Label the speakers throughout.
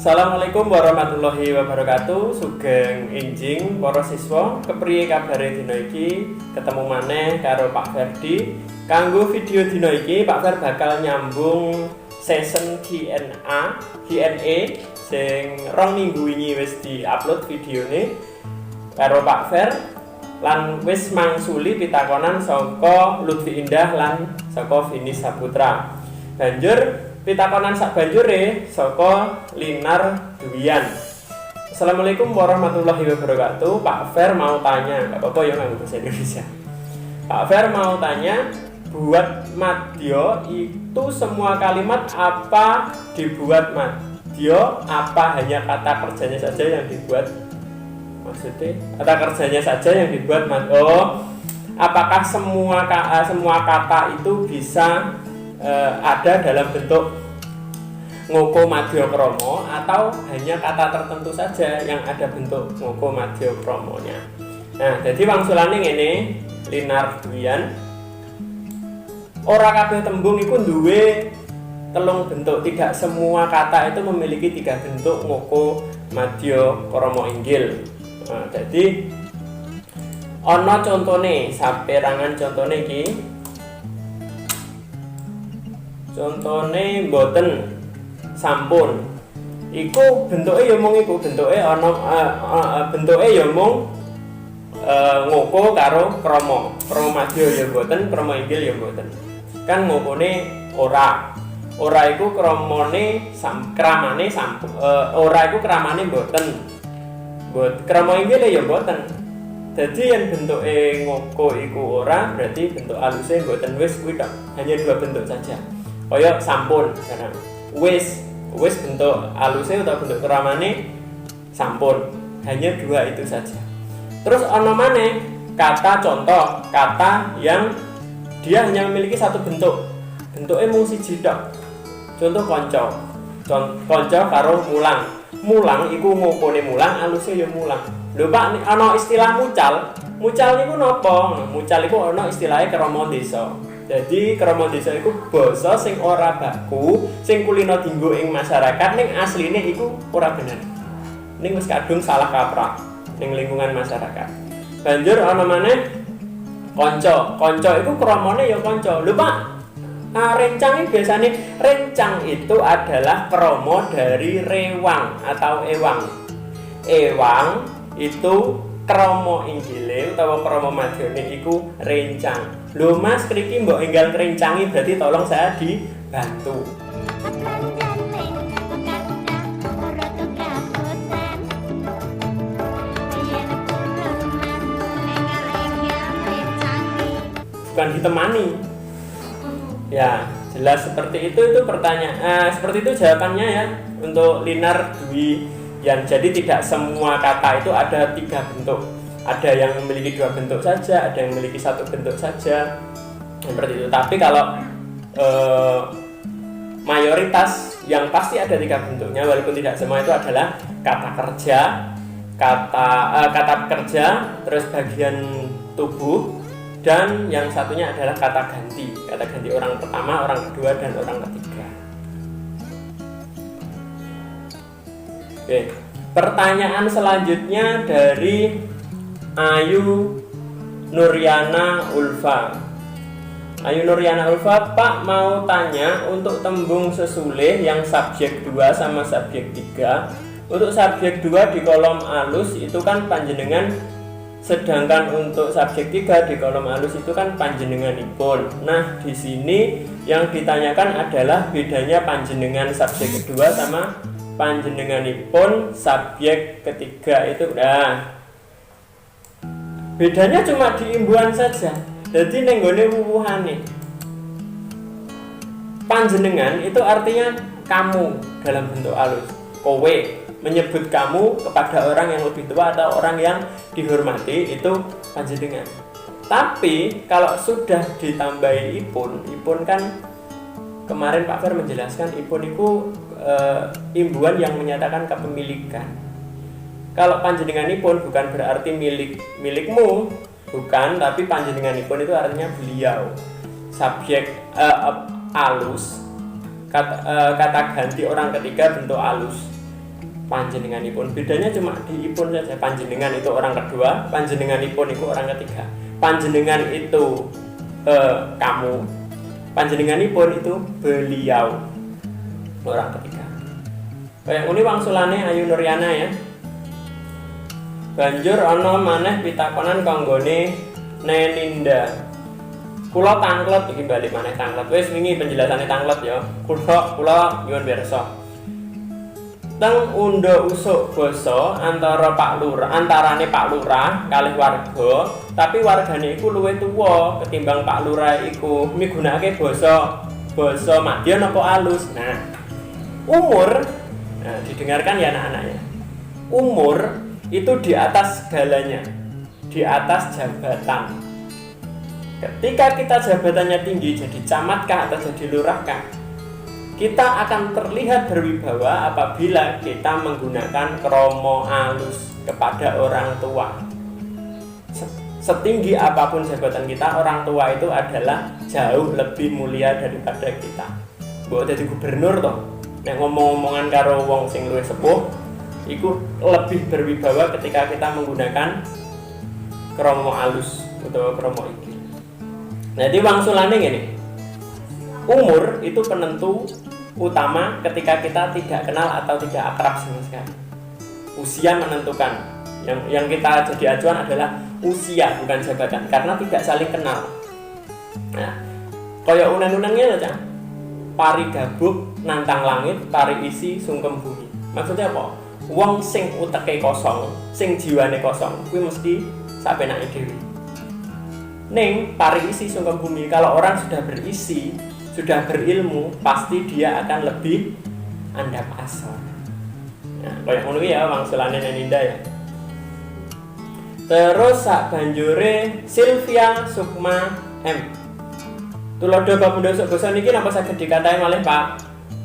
Speaker 1: Assalamualaikum warahmatullahi wabarakatuh. Sugeng enjing para siswa, kepriye kabare dina iki? Ketemu maneh karo Pak Ferdi. Kanggo video dina iki Pak Fer bakal nyambung session Q&A sing 2 minggu wingi wis di-upload videone karo Pak Fer lan wis mangsuli pitakonan saka Lutfi Indah lan saka Vini Saputra. Banjur pitakonan sak banjure saka Linar Duwian. Assalamualaikum warahmatullahi wabarakatuh. Pak Fer mau tanya, enggak apa-apa ya nganggo bahasa Indonesia. Pak Fer mau tanya, buat madya itu semua kalimat apa dibuat madya, apa hanya kata kerjanya saja yang dibuat? Maksudnya kata kerjanya saja yang dibuat madya. Oh, apakah semua kata itu bisa ada dalam bentuk ngoko madya kromo atau hanya kata tertentu saja yang ada bentuk ngoko madya kromonya. Nah, jadi wangsulane ngene, Linar Duwian. Ora kabeh tembung iku duwe telung bentuk, tidak semua kata itu memiliki 3 bentuk ngoko madya kromo inggil. Nah, jadi ana contone, saperangan contone iki. Contone mboten, sampun. Iku bentuke ya mung iku, bentuke ana bentuke ya mung ngoko karo krama. Krama madya ya mboten, krama inggil ya mboten. Kan ngokone ora. Ora iku kramane kramane sampun. Ora iku kramane mboten. Krama inggil ya mboten. Jadi yang bentuke ngoko iku ora, berarti bentuk alusnya mboten. Wis kuwi tok. Hanya 2 bentuk saja. Kaya sampun sekarang wis bentuk alusnya atau bentuk keramane sampun, hanya 2 itu saja. Terus ana maneh kata contoh, kata yang dia hanya memiliki 1 bentuk, bentuknya mung siji tok. Contoh kanca, kanca karo mulang iku ngokone mulang, alusnya ya mulang. Lho Pak, ana istilah mucal niku napa? Mucal iku ana istilahnya krama desa. Jadi krama desa iku basa sing ora baku, sing kulino dienggo ing masyarakat ning asline iku ora bener. Ning wis kadung salah kaprah ning lingkungan masyarakat. Banjur ana maneh kanca. Kanca iku kramane ya kanca. Lho Pak, rencang iki biasane rencang itu adalah krama dari rewang atau ewang. Ewang itu krama inggile utawa krama madyane iku rencang. Lho Mas, kriki mbok enggal rencangi berarti tolong saya dibantu. Bukan ditemani. Ya, jelas seperti itu pertanyaan. Seperti itu jawabannya ya untuk Linar Duwian. Jadi tidak semua kata itu ada 3 bentuk. Ada yang memiliki 2 bentuk saja, ada yang memiliki 1 bentuk saja, seperti itu. Tapi kalau mayoritas yang pasti ada 3 bentuknya, walaupun tidak semua itu adalah kata kerja, kata kerja, terus bagian tubuh, dan yang satunya adalah kata ganti orang pertama, orang kedua, dan orang ketiga. Oke, pertanyaan selanjutnya dari Ayu Nuryana Ulfa. Ayu Nuryana Ulfa, Pak mau tanya untuk tembung sesulih yang subjek 2 sama subjek 3. Untuk subjek 2 di kolom alus itu kan panjenengan, sedangkan untuk subjek 3 di kolom alus itu kan panjenenganipun. Nah, di sini yang ditanyakan adalah bedanya panjenengan subjek kedua sama panjenenganipun subjek ketiga itu. Nah, bedanya cuma di imbuhan saja. Jadi nenggone wuwuhane. Panjenengan itu artinya kamu dalam bentuk alus. Kowe menyebut kamu kepada orang yang lebih tua atau orang yang dihormati itu panjenengan. Tapi kalau sudah ditambahi ipun kan kemarin Pak Fer menjelaskan ipun itu imbuhan yang menyatakan kepemilikan. Kalau panjenenganipun bukan berarti milikmu, bukan, tapi panjenenganipun itu artinya beliau. Subjek alus, kata ganti orang ketiga bentuk alus. panjenenganipun. Bedanya cuma di ipun saja. Panjenengan itu orang kedua, panjenenganipun itu orang ketiga. Panjenengan itu kamu, panjenenganipun itu beliau, orang ketiga. Kayak ngene wangsulane Ayu Nuryana ya. Banjur ana maneh pitakonan kanggone Neninda. Kula tanglet iki balik maneh tanglet. Wis wingi penjelasane tanglet ya. Kula nyuwun pirsa. Teng undha usuk basa antara Pak Lurah, antarane Pak Lurah kalih warga, tapi wargane iku luwih tuwa ketimbang Pak Lurah iku migunakake basa madya napa alus. Nah, umur, didengarkan ya anak-anaknya. Umur itu di atas segalanya, di atas jabatan. Ketika kita jabatannya tinggi, jadi camatkah atau jadi lurahkah, kita akan terlihat berwibawa apabila kita menggunakan kromo alus kepada orang tua. Setinggi apapun jabatan kita, orang tua itu adalah jauh lebih mulia daripada kita. Mbok dadi gubernur toh, nek ngomong-ngomongan karo wong sing luwih sepuh, iku lebih berwibawa ketika kita menggunakan kromo alus atau kromo iki. Nah, di wangsulane ngene. Umur itu penentu utama ketika kita tidak kenal atau tidak akrab sama sekali. Usia menentukan. Yang kita jadi acuan adalah usia, bukan jabatan, karena tidak saling kenal. Nah, kaya unen-unennya aja. Pari gabuk nantang langit, pari isi sungkem bumi. Maksudnya apa? Wong sing uteke kosong, sing jiwane kosong, kuwi mesti sapenake dhewe. Ning pari isi sungkem bumi, kalau orang sudah berisi, sudah berilmu, pasti dia akan lebih andap asor. Nah, kayak ngono ya wangsulane Neninda ya. Terus sak banjure Sylvia Sukma M. Tulodo Babunda Sukbasa niki napa saged dikatai malih, Pak?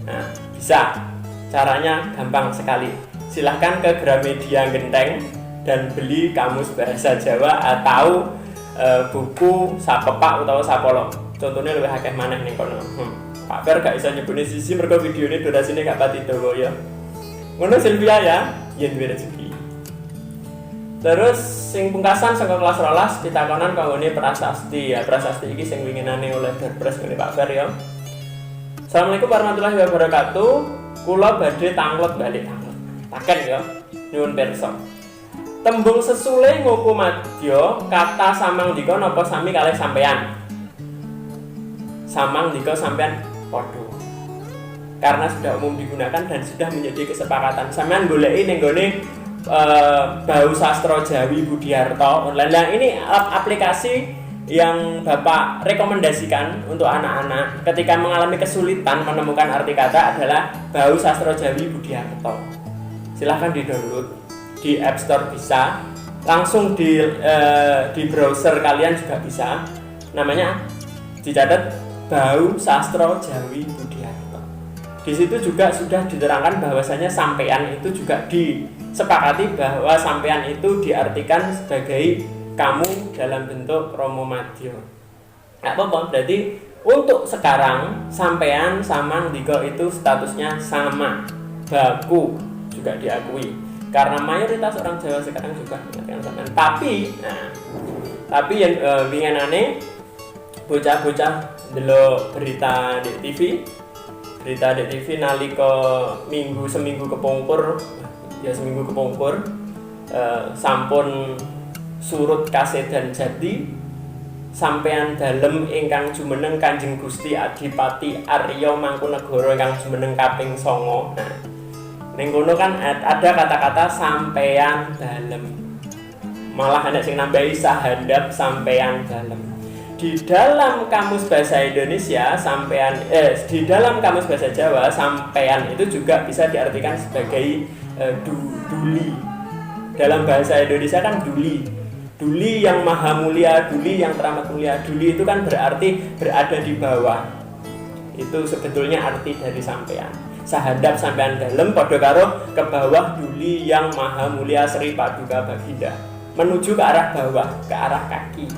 Speaker 1: Nah, bisa. Caranya gampang sekali. Silahkan ke Gramedia Genteng dan beli kamus bahasa Jawa atau buku Sapepak utawa Sapolo. Contohnya lebih akeh maneh ning kono. Pak Fer gak iso nyebutne sisi mergo videone durasine gak pati dawa ya. Ngono Silvia ya, yen duwe rezeki. Terus sing pungkasan saka kelas 12 pitakonan kanggone prasasti ya. Prasasti iki sing winginane oleh Darpres ngene Pak Fer ya. Assalamualaikum warahmatullahi wabarakatuh. Kula badhe tanglet balik tanglet. Taken ya. Nyuwun pirsa. Tembung sesule ngoko madya kata samang dika napa sami kalih sampean? Samang dika sampean padha. Karena sudah umum digunakan dan sudah menjadi kesepakatan. Sampean goleki ning gone Bau Sastra Jawi Budiarto online. Nah, ini aplikasi yang Bapak rekomendasikan untuk anak-anak ketika mengalami kesulitan menemukan arti kata adalah Bau Sastra Jawi Budiarto. Silahkan di-download di App Store bisa, langsung di browser kalian juga bisa. Namanya dicatat Bau Sastra Jawi Budiarto. Di situ juga sudah diterangkan bahwasanya sampean itu juga disepakati bahwa sampean itu diartikan sebagai kamu dalam bentuk kromo madya. Nggak apa-apa, berarti untuk sekarang sampean sama Ndika itu statusnya sama, baku juga diakui. Karena mayoritas orang Jawa sekarang juga mengerti sampean. Tapi yang winginane bocah-bocah delok berita di TV nalika seminggu kepungkur sampun surut kasedan jati sampean dalem ingkang jumeneng Kanjeng Gusti Adipati Arya Mangkunegara ingkang jumeneng kaping 9. Nah, ning kono kan ada kata-kata sampean dalem. Malah ana sing nambahi sahandap sampean dalem. Di dalam kamus bahasa Indonesia di dalam kamus bahasa Jawa sampean itu juga bisa diartikan sebagai duli. Dalam bahasa Indonesia kan duli yang maha mulia, duli yang teramat mulia. Duli itu kan berarti berada di bawah. Itu sebetulnya arti dari sampean. Sahandap sampean dalem padha karo ke bawah duli yang maha mulia Sri Paduka Baginda. Menuju ke arah bawah, ke arah kaki.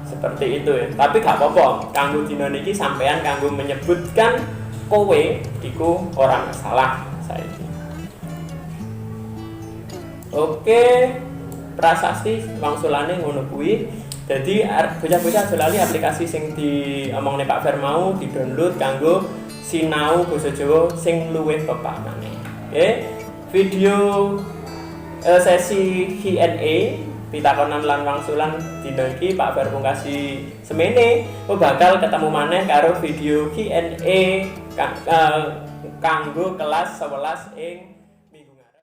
Speaker 1: Seperti itu ya. Tapi gak apa-apa, kanggo dina niki sampean kanggo menyebutkan kowe iku ora masalah saiki. Oke, prasasti wangsulane ngono kuwi. Jadi bocah-bocah aja lali aplikasi sing diomongne Pak Fer mau di-download kanggo sinau basa Jawa sing luwih pepak maneh. Oke. Video sesi Q&A pitakonan lan wangsulan dina iki Pak Fer Pungkasi semene bakal ketemu maneh karo video Q&A kanggo kelas 11 ing